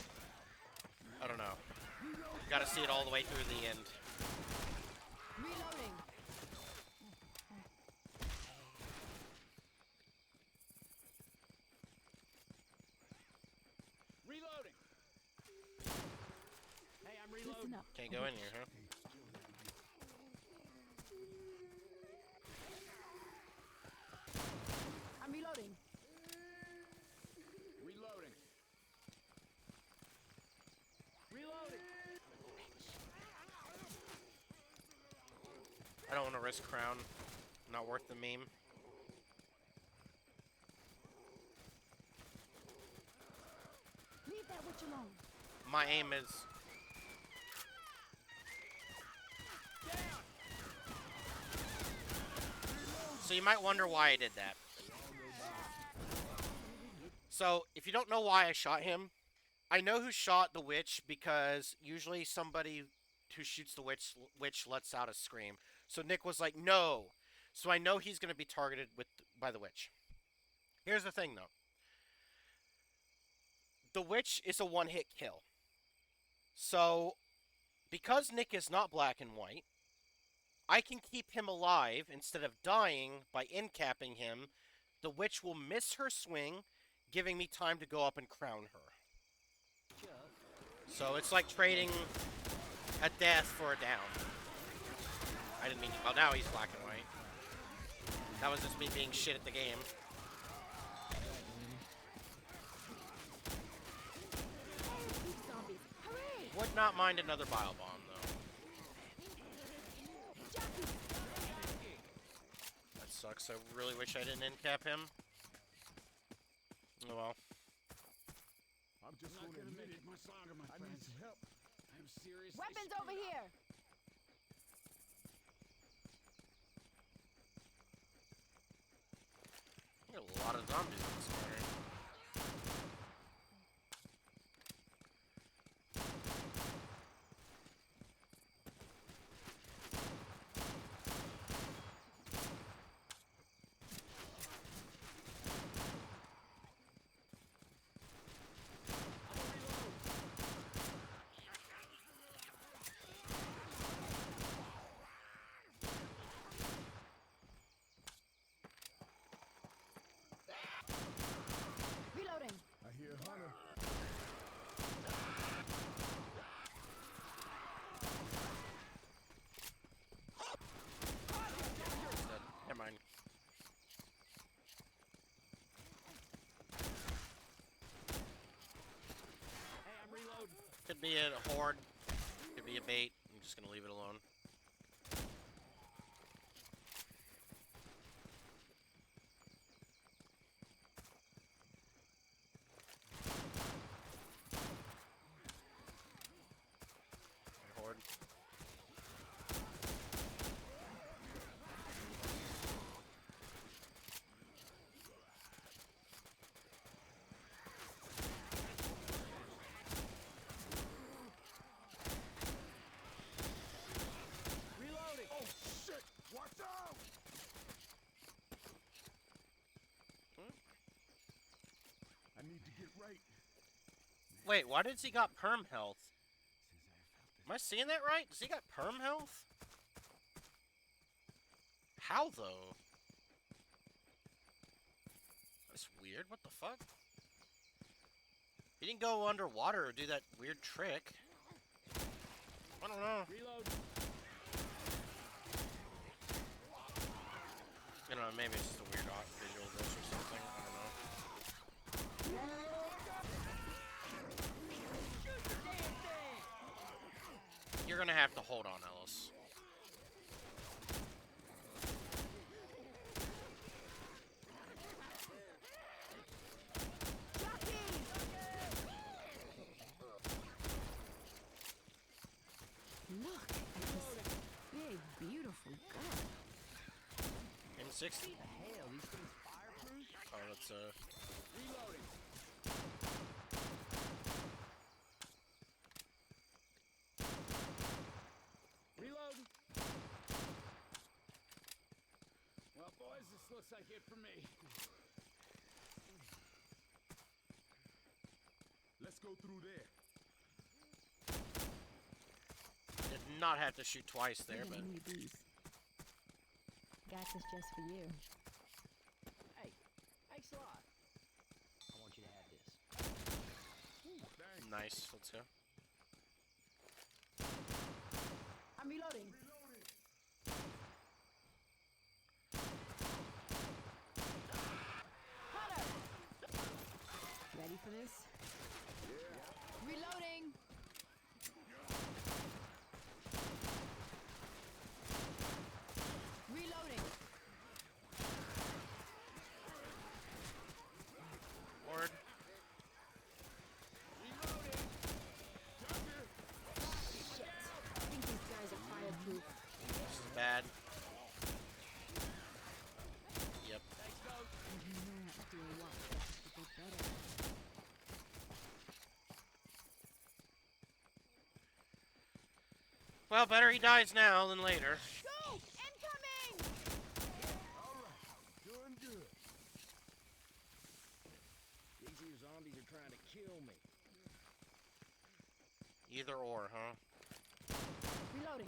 I don't know. Got to see it all the way through the end. Reloading. Reloading. Hey, I'm Listen reloading. up. Can't go in here, huh? I'm reloading. Reloading. Reloading. I don't want to risk crown. Not worth the meme. Leave that witch alone. My aim is. So you might wonder why I did that. So, if you don't know why I shot him, I know who shot the witch because usually somebody who shoots the witch lets out a scream. So Nick was like, "No." So I know he's going to be targeted by the witch. Here's the thing though. The witch is a one-hit kill. So because Nick is not black and white, I can keep him alive instead of dying by in-capping him. The witch will miss her swing, giving me time to go up and crown her. So it's like trading a death for a down. I didn't mean to. Well, now he's black and white. That was just me being shit at the game. Zombies. Hooray! Would not mind another bile bomb, though. That sucks. I really wish I didn't in-cap him. Oh well. I'm just not gonna make it much longer, my friends. I need some help. I'm seriously. Weapons over here. There are a lot of zombies in this corner. Reloading. I hear Hunter. Never mind. Hey, I'm reloading. Could be a horde. Could be a bait. I'm just gonna leave it alone. Horde. Wait, why does he got perm health? Am I seeing that right? Does he got perm health? How though? That's weird. What the fuck? He didn't go underwater or do that weird trick. I don't know. Reload. I don't know, maybe it's just a weird visual glitch or something. I don't know. You're gonna have to hold on, Ellis. Look at this big, beautiful gun. M60? Hell, these things fireproof? Oh, that's Reloading. Reload. Well, boys, this looks like it for me. Let's go through there. did not have to shoot twice there, You're but gonna need these. Got this just for you. Hey, thanks a lot. I want you to have this. nice. Let's go. I'm reloading. Hunter! Ready for this? Reloading! Reloading! Lord. Shit. I think these guys are fireproof. This is bad. Yep. You're not doing what? To get better. Well, better he dies now than later. Go! Incoming! Doing good. These here zombies are trying to kill me. Either or, huh? Reloading.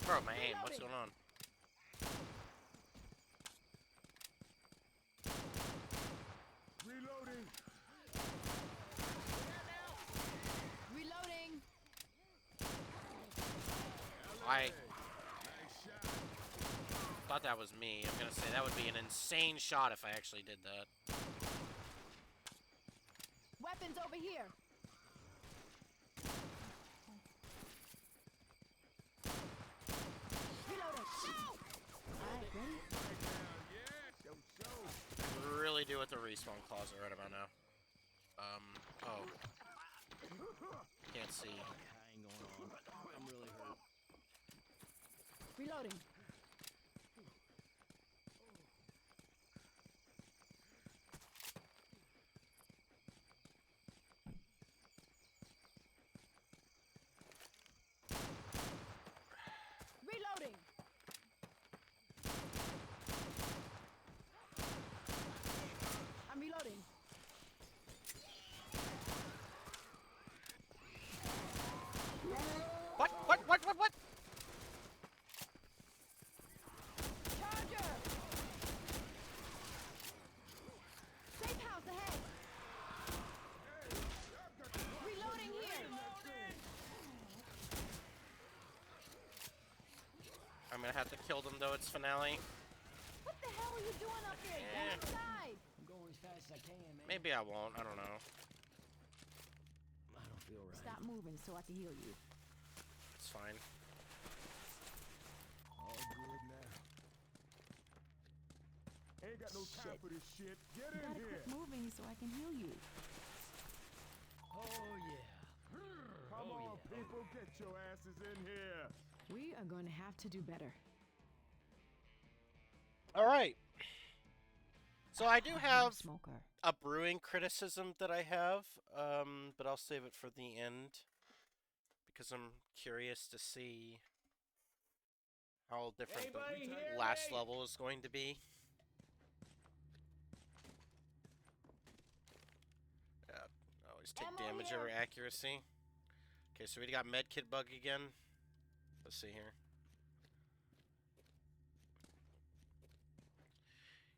Bro, my aim. What's going on? Reloading. Reloading! I Nice shot. thought that was me. I'm gonna say that would be an insane shot if I actually did that. Weapons over here! Reloading! Alright, ready? Right down. Yeah. Show. Really do what the respawn clause are right about now. Oh. Can't see. Hang on. I'm really hurt. Reloading. Reloading. I'm reloading. What? Charger! Safe house ahead! Reloading here! I'm gonna have to kill them though, it's finale. What the hell are you doing up there? Eh. Get inside! I'm going as fast as I can, man. Maybe I won't, I don't know. I don't feel right. Stop moving so I can heal you. It's fine. All good now. Ain't got no time Shit. for this shit. Get You in gotta here. quit moving so I can heal you. Oh, yeah. Come Oh, on, yeah. people. Get your asses in here. We are going to have to do better. Alright. So I do have Smoker. a brewing criticism that I have, but I'll save it for the end. Because I'm curious to see how different the Anybody hear last me? level is going to be. Yeah, always take Ammo damage here. over accuracy. Okay, so we got medkit bug again. Let's see here.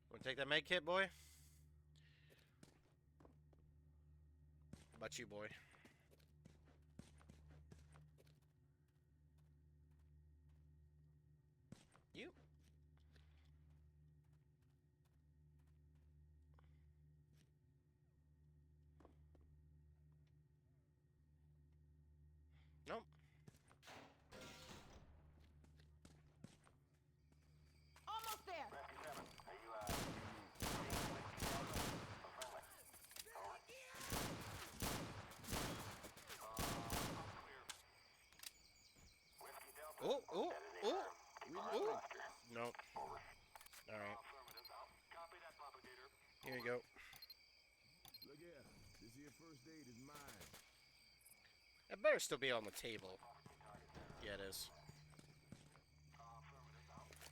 Want to take that medkit, boy? How about you, boy? You? Nope. Almost there. Oh, oh, oh, oh. Nope. Alright. Here you go. Look here. This here first aid is mine. It better still be on the table. Yeah, it is.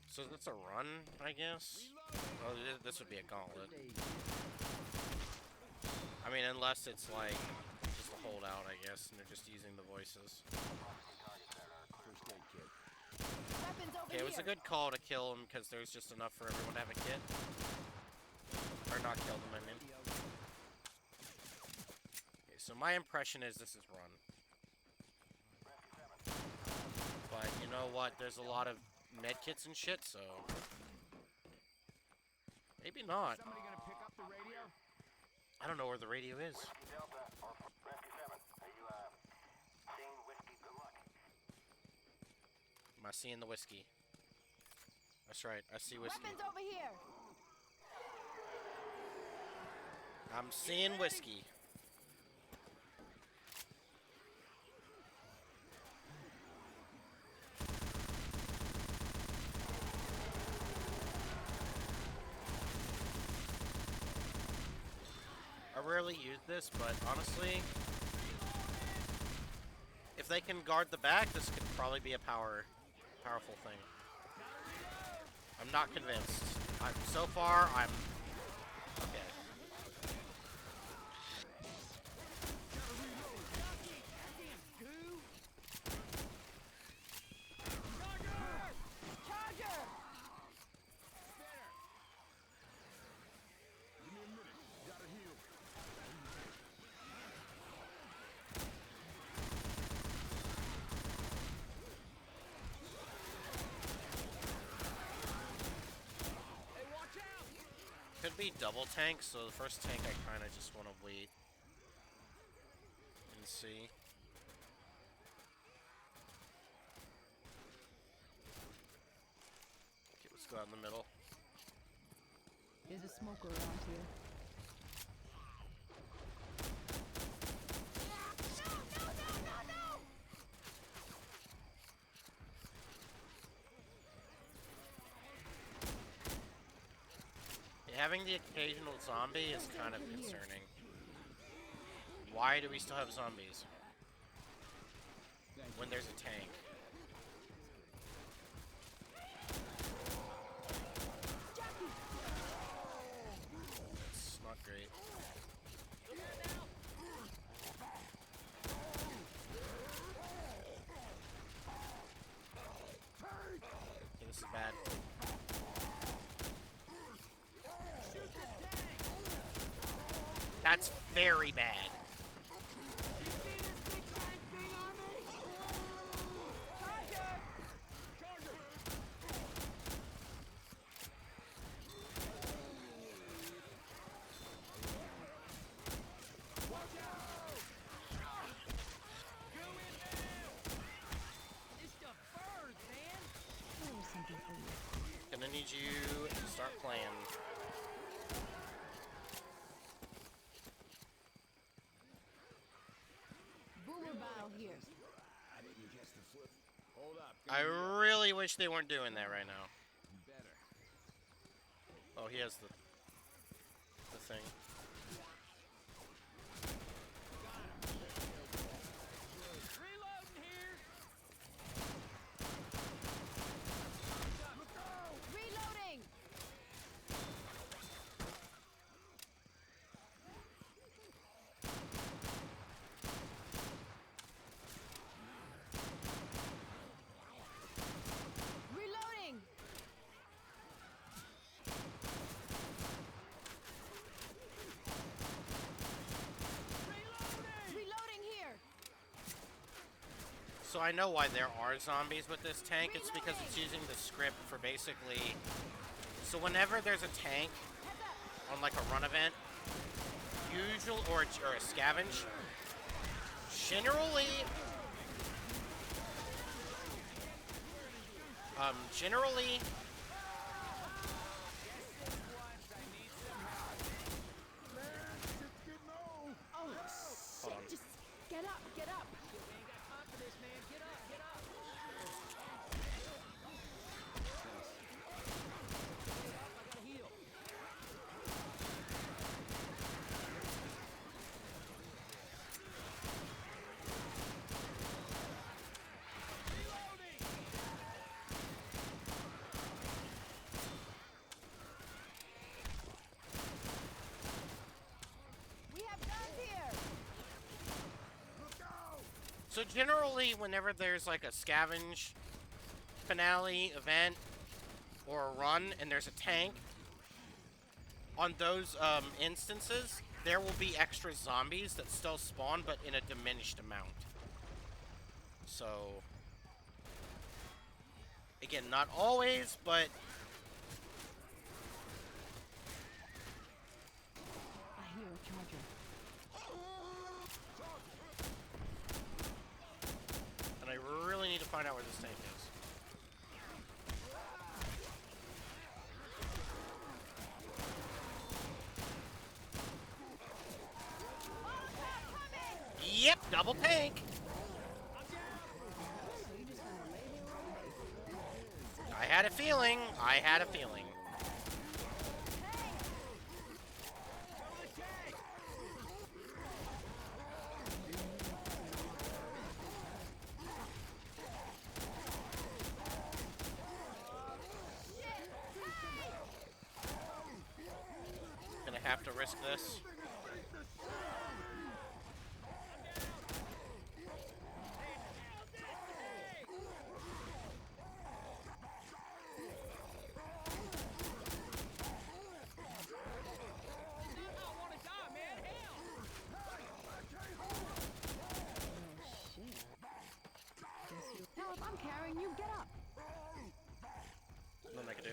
So that's a run, I guess? Oh, this would be a gauntlet. I mean, unless it's like just a holdout, I guess, and they're just using the voices. First aid kit. Weapons over Okay, it was a here. good call to kill him because there's just enough for everyone to have a kit. Or not kill them, I mean. Okay, so my impression is this is run. But you know what? There's a lot of medkits and shit, so maybe not. Somebody gonna pick up the radio? I don't know where the radio is. Am I seeing the whiskey? That's right, I see whiskey. Weapons over here. I'm seeing whiskey. I rarely use this, but honestly, if they can guard the back, this could probably be a powerful thing. I'm not convinced. So far, I'm okay. Charger. Give me a minute. Gotta heal. Could be double tank, so the first tank I kind of just want to wait and see. Okay, let's go out in the middle. There's a smoker around here. Having the occasional zombie is kind of concerning. Why do we still have zombies when there's a tank? It's not great. Okay, this is bad. That's very bad. There was something for you. Gonna need you to start playing. Boomer Bile here. I didn't catch the flip. Hold up. I really wish they weren't doing that right now. Better. Oh, he has the thing. Reloading here. so I know why there are zombies with this tank. It's because it's using the script for basically... So whenever there's a tank on like a run event, usual or a scavenge, generally, generally, Oh, hold on. shit, just get up, get up. We have guns here. So generally, whenever there's like a scavenge finale event or a run and there's a tank, on those instances, there will be extra zombies that still spawn, but in a diminished amount. So, again, not always, but I hear a charger. and I really need to find out where this tank is. Yep, double tank. I had a feeling. I had a feeling. Gonna have to risk this. Hell, if I'm carrying you, get up. Nothing I can do.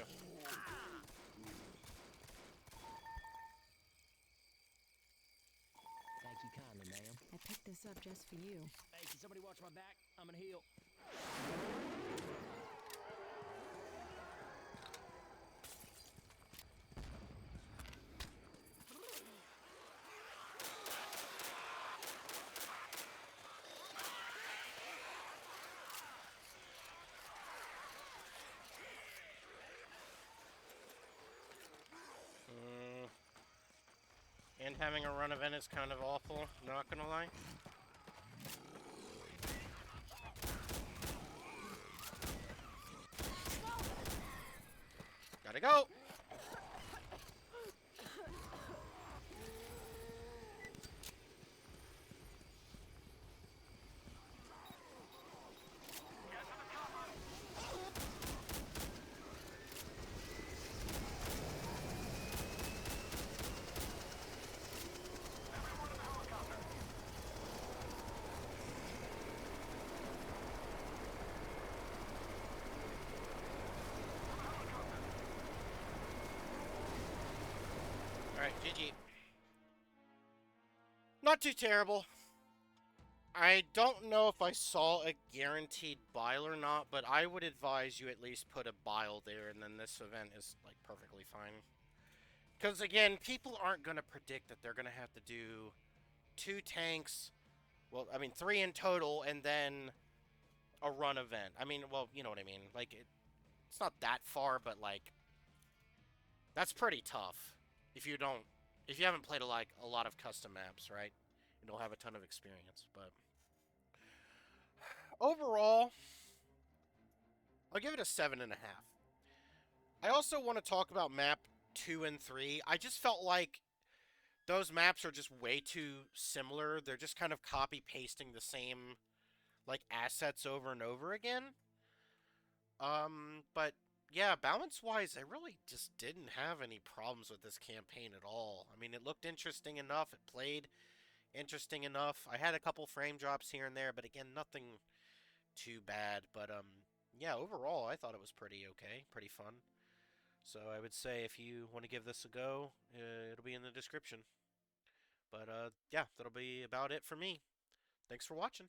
Thank you kindly, ma'am. I picked this up just for you. Hey, can somebody watch my back? I'm gonna heal. And having a run event is kind of awful, not gonna lie. Gotta go! Alright, GG. Not too terrible. I don't know if I saw a guaranteed bile or not, but I would advise you at least put a bile there, and then this event is, like, perfectly fine. Because, again, people aren't going to predict that they're going to have to do 2 tanks, well, I mean, 3 in total, and then a run event. I mean, well, you know what I mean. Like, it's not that far, but, like, that's pretty tough if you haven't played a lot of custom maps, right? You don't have a ton of experience, but overall, I'll give it a 7.5. I also want to talk about map 2 and 3. I just felt like those maps are just way too similar. They're just kind of copy-pasting the same, like, assets over and over again. But yeah, balance-wise, I really just didn't have any problems with this campaign at all. I mean, it looked interesting enough. It played interesting enough. I had a couple frame drops here and there, but again, nothing too bad, but yeah, overall I thought it was pretty okay, pretty fun. So I would say if you want to give this a go, it'll be in the description. But yeah, that'll be about it for me. Thanks for watching.